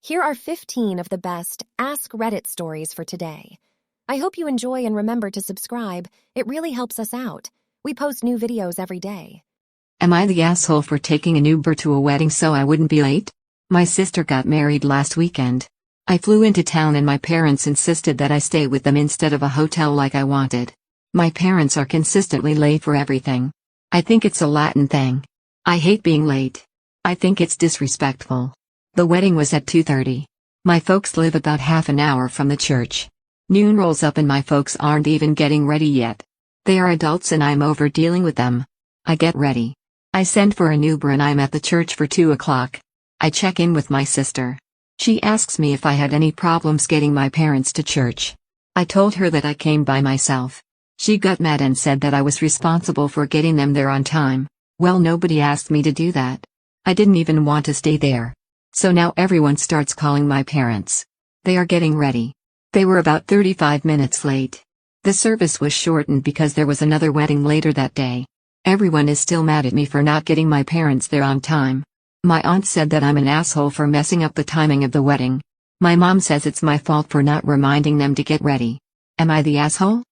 Here are 15 of the best Ask Reddit stories for today. I hope you enjoy and remember to subscribe. It really helps us out. We post new videos every day. Am I the asshole for taking an Uber to a wedding so I wouldn't be late? My sister got married last weekend. I flew into town and my parents insisted that I stay with them instead of a hotel like I wanted. My parents are consistently late for everything. I think it's a Latin thing. I hate being late. I think it's disrespectful. The wedding was at 2:30. My folks live about half an hour from the church. Noon rolls up and my folks aren't even getting ready yet. They are adults and I'm over dealing with them. I get ready. I send for an Uber and I'm at the church for 2 o'clock. I check in with my sister. She asks me if I had any problems getting my parents to church. I told her that I came by myself. She got mad and said that I was responsible for getting them there on time. Well, nobody asked me to do that. I didn't even want to stay there. So now everyone starts calling my parents. They are getting ready. They were about 35 minutes late. The service was shortened because there was another wedding later that day. Everyone is still mad at me for not getting my parents there on time. My aunt said that I'm an asshole for messing up the timing of the wedding. My mom says it's my fault for not reminding them to get ready. Am I the asshole?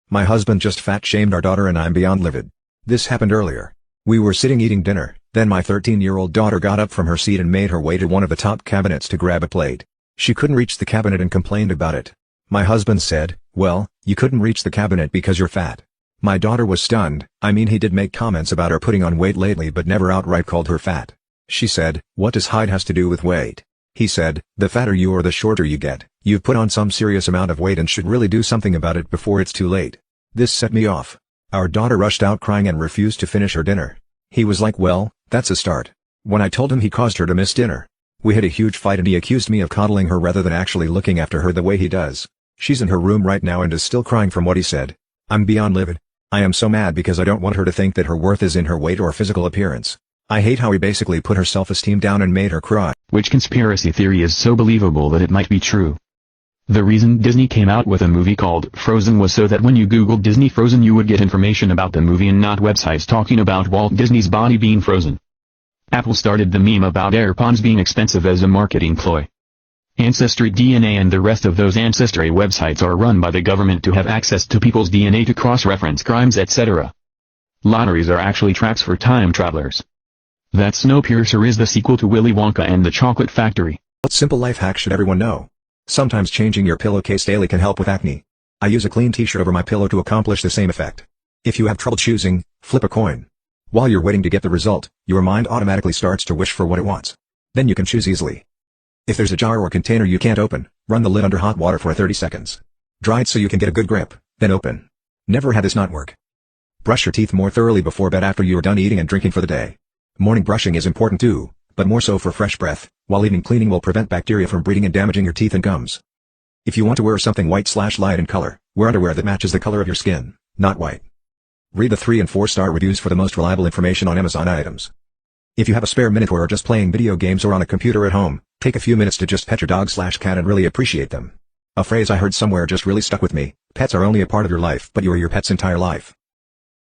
My husband just fat-shamed our daughter and I'm beyond livid. This happened earlier. We were sitting eating dinner, then my 13-year-old daughter got up from her seat and made her way to one of the top cabinets to grab a plate. She couldn't reach the cabinet and complained about it. My husband said, "Well, you couldn't reach the cabinet because you're fat." My daughter was stunned. I mean, he did make comments about her putting on weight lately but never outright called her fat. She said, "What does height has to do with weight?" He said, "The fatter you are the shorter you get. You've put on some serious amount of weight and should really do something about it before it's too late." This set me off. Our daughter rushed out crying and refused to finish her dinner. He was like, "Well, that's a start." When I told him he caused her to miss dinner. We had a huge fight and he accused me of coddling her rather than actually looking after her the way he does. She's in her room right now and is still crying from what he said. I'm beyond livid. I am so mad because I don't want her to think that her worth is in her weight or physical appearance. I hate how he basically put her self-esteem down and made her cry. Which conspiracy theory is so believable that it might be true? The reason Disney came out with a movie called Frozen was so that when you Googled Disney Frozen you would get information about the movie and not websites talking about Walt Disney's body being frozen. Apple started the meme about AirPods being expensive as a marketing ploy. Ancestry DNA and the rest of those ancestry websites are run by the government to have access to people's DNA to cross-reference crimes, etc. Lotteries are actually traps for time travelers. That Snowpiercer is the sequel to Willy Wonka and the Chocolate Factory. What simple life hack should everyone know? Sometimes changing your pillowcase daily can help with acne. I use a clean t-shirt over my pillow to accomplish the same effect. If you have trouble choosing, flip a coin. While you're waiting to get the result, your mind automatically starts to wish for what it wants. Then you can choose easily. If there's a jar or container you can't open, run the lid under hot water for 30 seconds. Dry it so you can get a good grip, then open. Never had this not work. Brush your teeth more thoroughly before bed after you are done eating and drinking for the day. Morning brushing is important too, but more so for fresh breath, while evening cleaning will prevent bacteria from breeding and damaging your teeth and gums. If you want to wear something white/light in color, wear underwear that matches the color of your skin, not white. Read the 3- and 4-star reviews for the most reliable information on Amazon items. If you have a spare minute or are just playing video games or on a computer at home, take a few minutes to just pet your dog/cat and really appreciate them. A phrase I heard somewhere just really stuck with me: pets are only a part of your life but you are your pet's entire life.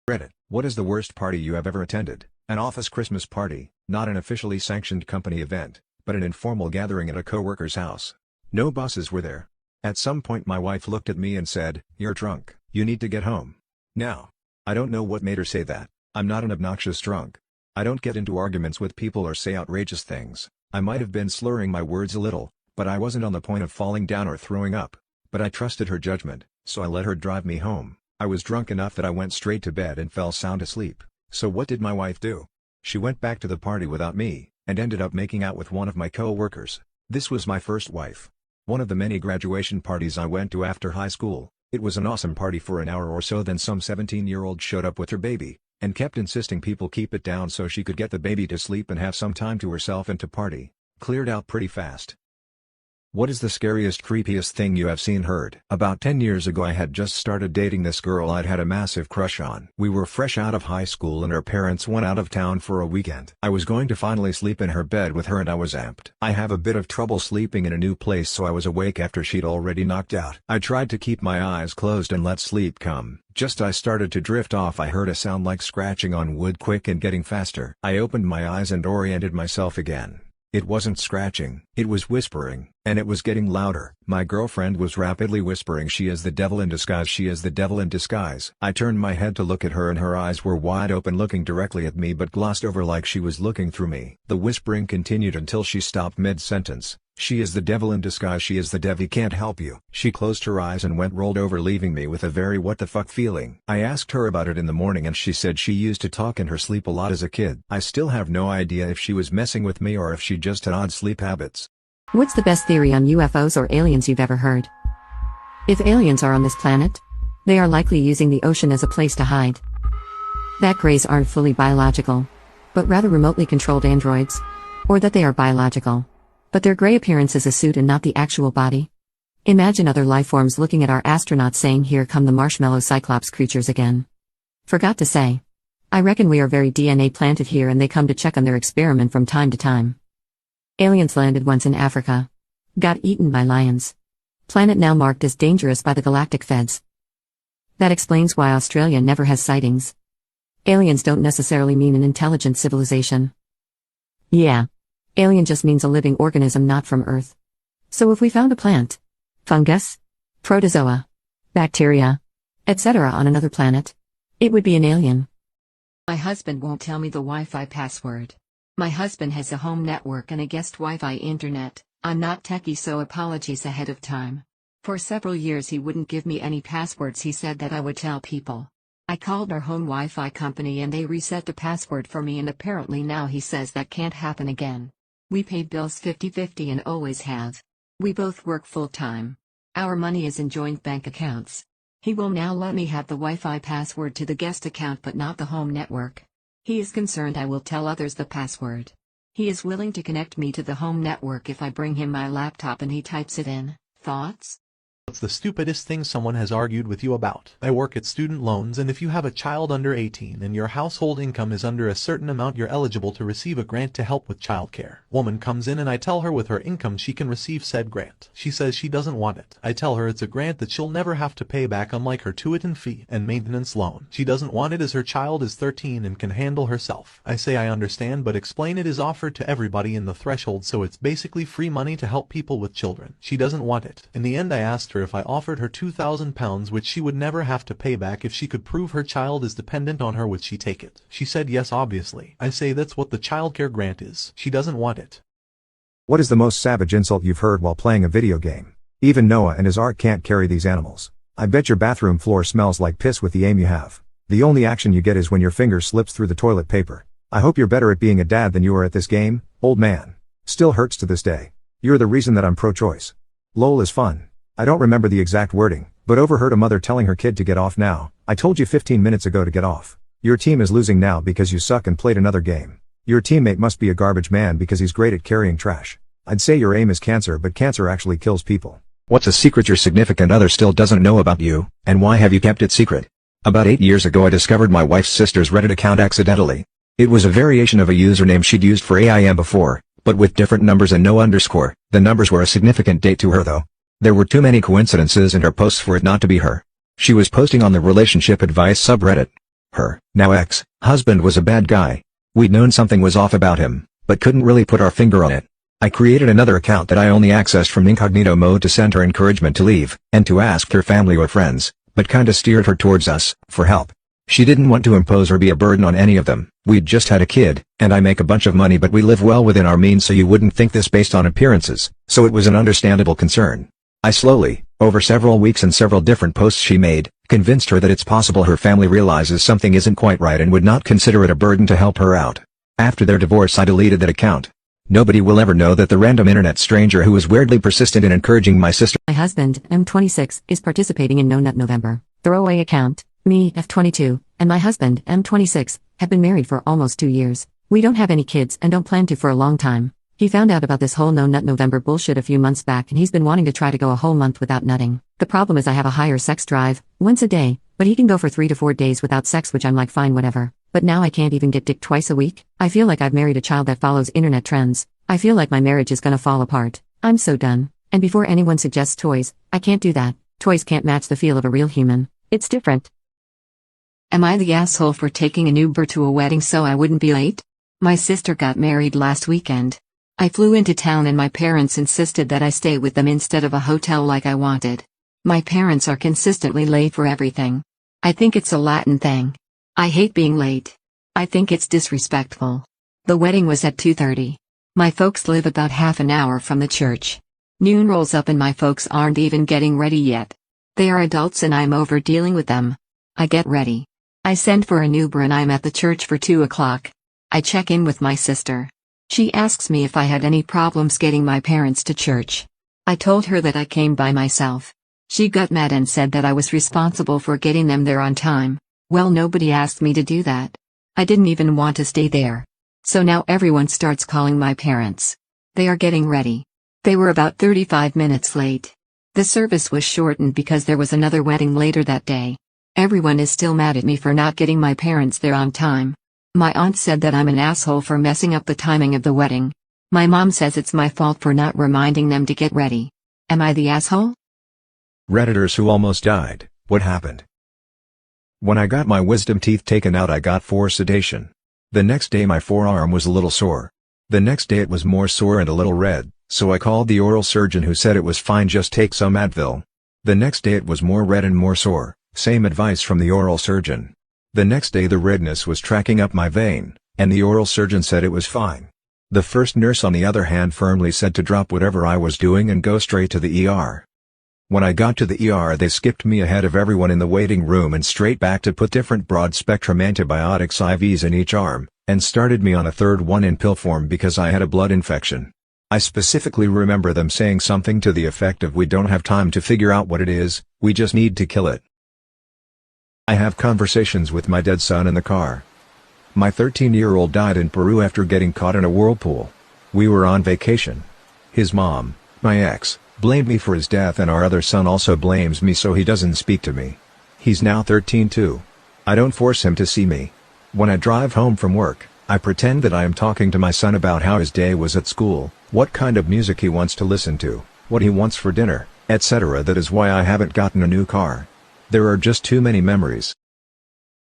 Reddit, what is the worst party you have ever attended? An office Christmas party, not an officially sanctioned company event, but an informal gathering at a coworker's house. No bosses were there. At some point my wife looked at me and said, "You're drunk, you need to get home." Now, I don't know what made her say that. I'm not an obnoxious drunk. I don't get into arguments with people or say outrageous things. I might have been slurring my words a little, but I wasn't on the point of falling down or throwing up. But I trusted her judgment, so I let her drive me home. I was drunk enough that I went straight to bed and fell sound asleep. So what did my wife do? She went back to the party without me, and ended up making out with one of my co-workers. This was my first wife. One of the many graduation parties I went to after high school. It was an awesome party for an hour or so, then some 17-year-old showed up with her baby, and kept insisting people keep it down so she could get the baby to sleep and have some time to herself and to party. Cleared out pretty fast. What is the scariest, creepiest thing you have seen, heard? About 10 years ago I had just started dating this girl I'd had a massive crush on. We were fresh out of high school and her parents went out of town for a weekend. I was going to finally sleep in her bed with her and I was amped. I have a bit of trouble sleeping in a new place, so I was awake after she'd already knocked out. I tried to keep my eyes closed and let sleep come. Just I started to drift off, I heard a sound like scratching on wood, quick and getting faster. I opened my eyes and oriented myself again. It wasn't scratching. It was whispering, and it was getting louder. My girlfriend was rapidly whispering, "She is the devil in disguise. She is the devil in disguise." I turned my head to look at her and her eyes were wide open looking directly at me but glossed over like she was looking through me. The whispering continued until she stopped mid-sentence. "She is the devil in disguise. She is the devil. He can't help you." She closed her eyes and went rolled over, leaving me with a very what the fuck feeling. I asked her about it in the morning and she said she used to talk in her sleep a lot as a kid. I still have no idea if she was messing with me or if she just had odd sleep habits. What's the best theory on UFOs or aliens you've ever heard? If aliens are on this planet, they are likely using the ocean as a place to hide. That greys aren't fully biological, but rather remotely controlled androids. Or that they are biological, but their gray appearance is a suit and not the actual body. Imagine other lifeforms looking at our astronauts saying, "Here come the marshmallow cyclops creatures again." Forgot to say. I reckon we are very DNA planted here and they come to check on their experiment from time to time. Aliens landed once in Africa. Got eaten by lions. Planet now marked as dangerous by the galactic feds. That explains why Australia never has sightings. Aliens don't necessarily mean an intelligent civilization. Yeah. Alien just means a living organism not from Earth. So if we found a plant, fungus, protozoa, bacteria, etc. on another planet, it would be an alien. My husband won't tell me the Wi-Fi password. My husband has a home network and a guest Wi-Fi internet. I'm not techie, so apologies ahead of time. For several years he wouldn't give me any passwords. He said that I would tell people. I called our home Wi-Fi company and they reset the password for me, and apparently now he says that can't happen again. We pay bills 50-50 and always have. We both work full-time. Our money is in joint bank accounts. He will now let me have the Wi-Fi password to the guest account but not the home network. He is concerned I will tell others the password. He is willing to connect me to the home network if I bring him my laptop and he types it in. Thoughts? What's the stupidest thing someone has argued with you about? I work at student loans, and if you have a child under 18 and your household income is under a certain amount, you're eligible to receive a grant to help with childcare. Woman comes in and I tell her with her income she can receive said grant. She says she doesn't want it. I tell her it's a grant that she'll never have to pay back, unlike her tuition fee and maintenance loan. She doesn't want it as her child is 13 and can handle herself. I say I understand, but explain it is offered to everybody in the threshold, so it's basically free money to help people with children. She doesn't want it. In the end I asked her if I offered her £2,000, which she would never have to pay back if she could prove her child is dependent on her, would she take it? She said yes, obviously. I say that's what the childcare grant is. She doesn't want it. What is the most savage insult you've heard while playing a video game? Even Noah and his art can't carry these animals. I bet your bathroom floor smells like piss with the aim you have. The only action you get is when your finger slips through the toilet paper. I hope you're better at being a dad than you are at this game, old man. Still hurts to this day. You're the reason that I'm pro-choice. LOL is fun. I don't remember the exact wording, but overheard a mother telling her kid to get off now. I told you 15 minutes ago to get off. Your team is losing now because you suck and played another game. Your teammate must be a garbage man because he's great at carrying trash. I'd say your aim is cancer, but cancer actually kills people. What's a secret your significant other still doesn't know about you, and why have you kept it secret? About 8 years ago I discovered my wife's sister's Reddit account accidentally. It was a variation of a username she'd used for AIM before, but with different numbers and no underscore. The numbers were a significant date to her though. There were too many coincidences in her posts for it not to be her. She was posting on the relationship advice subreddit. Her, now ex-husband, was a bad guy. We'd known something was off about him, but couldn't really put our finger on it. I created another account that I only accessed from incognito mode to send her encouragement to leave, and to ask her family or friends, but kinda steered her towards us, for help. She didn't want to impose or be a burden on any of them. We'd just had a kid, and I make a bunch of money, but we live well within our means, so you wouldn't think this based on appearances, so it was an understandable concern. I slowly, over several weeks and several different posts she made, convinced her that it's possible her family realizes something isn't quite right and would not consider it a burden to help her out. After their divorce I deleted that account. Nobody will ever know that the random internet stranger who was weirdly persistent in encouraging my sister. My husband, M26, is participating in No Nut November. Throwaway account. Me, F22, and my husband, M26, have been married for almost 2 years. We don't have any kids and don't plan to for a long time. He found out about this whole No Nut November bullshit a few months back and he's been wanting to try to go a whole month without nutting. The problem is I have a higher sex drive, once a day, but he can go for 3 to 4 days without sex, which I'm like fine whatever. But now I can't even get dick twice a week. I feel like I've married a child that follows internet trends. I feel like my marriage is gonna fall apart. I'm so done. And before anyone suggests toys, I can't do that. Toys can't match the feel of a real human. It's different. Am I the asshole for taking an Uber to a wedding so I wouldn't be late? My sister got married last weekend. I flew into town and my parents insisted that I stay with them instead of a hotel like I wanted. My parents are consistently late for everything. I think it's a Latin thing. I hate being late. I think it's disrespectful. The wedding was at 2:30. My folks live about half an hour from the church. Noon rolls up and my folks aren't even getting ready yet. They are adults and I'm over dealing with them. I get ready. I send for an Uber and I'm at the church for 2 o'clock. I check in with my sister. She asks me if I had any problems getting my parents to church. I told her that I came by myself. She got mad and said that I was responsible for getting them there on time. Well, nobody asked me to do that. I didn't even want to stay there. So now everyone starts calling my parents. They are getting ready. They were about 35 minutes late. The service was shortened because there was another wedding later that day. Everyone is still mad at me for not getting my parents there on time. My aunt said that I'm an asshole for messing up the timing of the wedding. My mom says it's my fault for not reminding them to get ready. Am I the asshole? Redditors who almost died, what happened? When I got my wisdom teeth taken out I got for sedation. The next day my forearm was a little sore. The next day it was more sore and a little red, so I called the oral surgeon who said it was fine, just take some Advil. The next day it was more red and more sore, same advice from the oral surgeon. The next day the redness was tracking up my vein, and the oral surgeon said it was fine. The first nurse on the other hand firmly said to drop whatever I was doing and go straight to the ER. When I got to the ER they skipped me ahead of everyone in the waiting room and straight back to put different broad-spectrum antibiotics IVs in each arm, and started me on a third one in pill form because I had a blood infection. I specifically remember them saying something to the effect of, "We don't have time to figure out what it is, we just need to kill it." I have conversations with my dead son in the car. My 13-year-old died in Peru after getting caught in a whirlpool. We were on vacation. His mom, my ex, blamed me for his death and our other son also blames me, so he doesn't speak to me. He's now 13 too. I don't force him to see me. When I drive home from work, I pretend that I am talking to my son about how his day was at school, what kind of music he wants to listen to, what he wants for dinner, etc. That is why I haven't gotten a new car. There are just too many memories.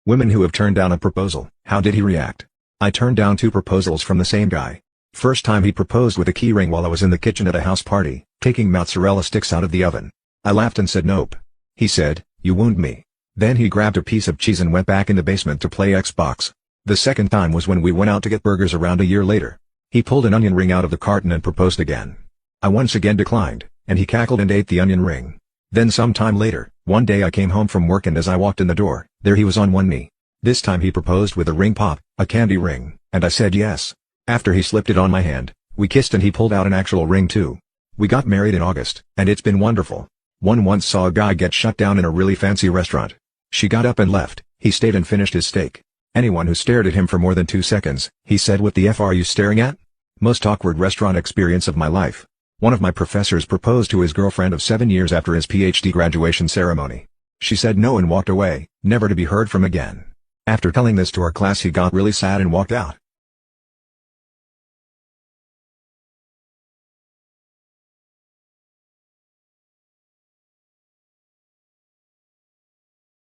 Women who have turned down a proposal, how did he react? I turned down 2 proposals from the same guy. First time he proposed with a key ring while I was in the kitchen at a house party, taking mozzarella sticks out of the oven. I laughed and said nope. He said, "You wound me." Then he grabbed a piece of cheese and went back in the basement to play Xbox. The second time was when we went out to get burgers around a year later. He pulled an onion ring out of the carton and proposed again. I once again declined, and he cackled and ate the onion ring. Then some time later, one day I came home from work and as I walked in the door, there he was on one knee. This time he proposed with a ring pop, a candy ring, and I said yes. After he slipped it on my hand, we kissed and he pulled out an actual ring too. We got married in August, and it's been wonderful. One once saw a guy get shut down in a really fancy restaurant. She got up and left, he stayed and finished his steak. Anyone who stared at him for more than 2 seconds, he said, "What the F are you staring at?" Most awkward restaurant experience of my life. One of my professors proposed to his girlfriend of 7 years after his PhD graduation ceremony. She said no and walked away, never to be heard from again. After telling this to our class he got really sad and walked out.